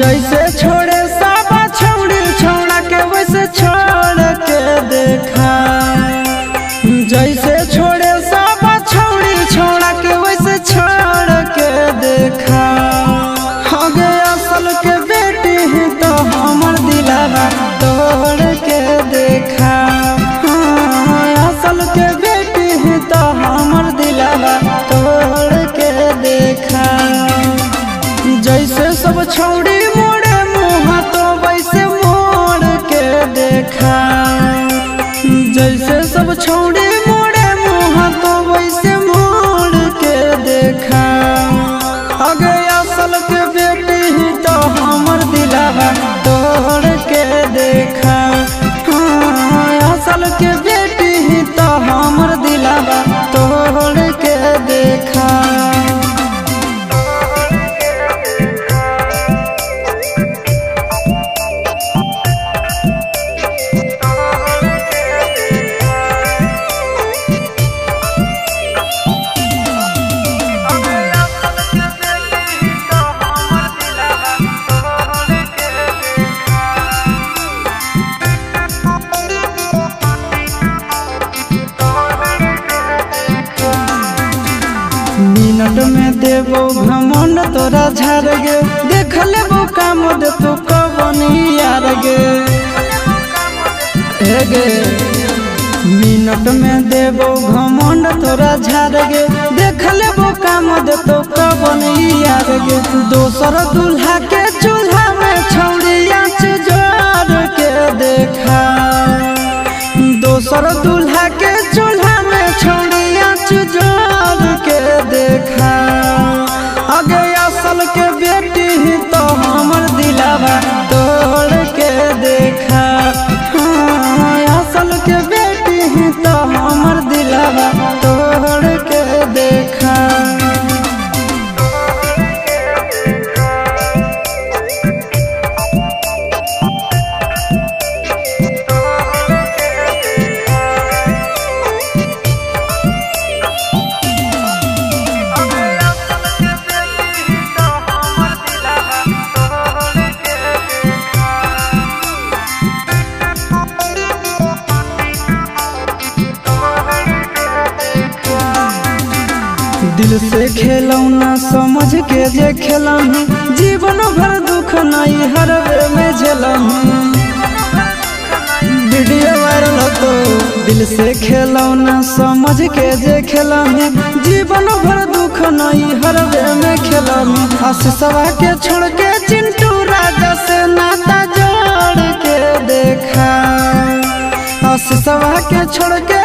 जैसे छोड़े सब छौड़ी छौड़ा के वैसे छोड़ के देखा। जैसे छोड़े सब छौड़ी छौड़ा के वैसे छोड़ के देखा। आगे असल के बेटी ही तो हमर दिलावा तोड़ के देखा। असल के बेटी ही तो हमर दिलावा तोड़ के देखा। जैसे सब छौड़ी मोड़े मुँह तो वैसे मोड़ के देखा। जैसे सब छौड़ी मोड़े मुँह तो वैसे मोड़ के देखा। आगे असल के बेटी ही तो हमर दिलावा तोड़ के देखा। असल के बेटी ही तो हमर दिलावा तोड़ के देखा। मिनट में देवो घमंड तोरा झाड़ गे। देख लेबो काम दे तू कबनी यार गे। गे मिनट में देवो घमंड तोरा झाड़ गे। देख लेबो काम दे तू कबनी यार गे। दोसर दूल्हा के चूल्हा में छौड़ी आँच जोड़ के देखा। दोसर दूल्हा के चूल्हा में छौड़ी आँच जोड़ के देखा। आगे असल के बेटी ही तो हमर दिलावा तोड़ के देखा। असल के बेटी ही तो हमर दिलावा तोड़ के देखा। दिल से खेलौना समझ के जे खेलही। जीवन भर दुख नहीं हर वे में झेलही। वीडियो वायरल तो दिल से खेलौना समझ के जे खेलही। जीवन भर दुख नहीं हर वे में खेलही। आशीषवा के छोड़ के चिंटू राजा से नाता जोड़ के देखा। आशीषवा के छोड़ के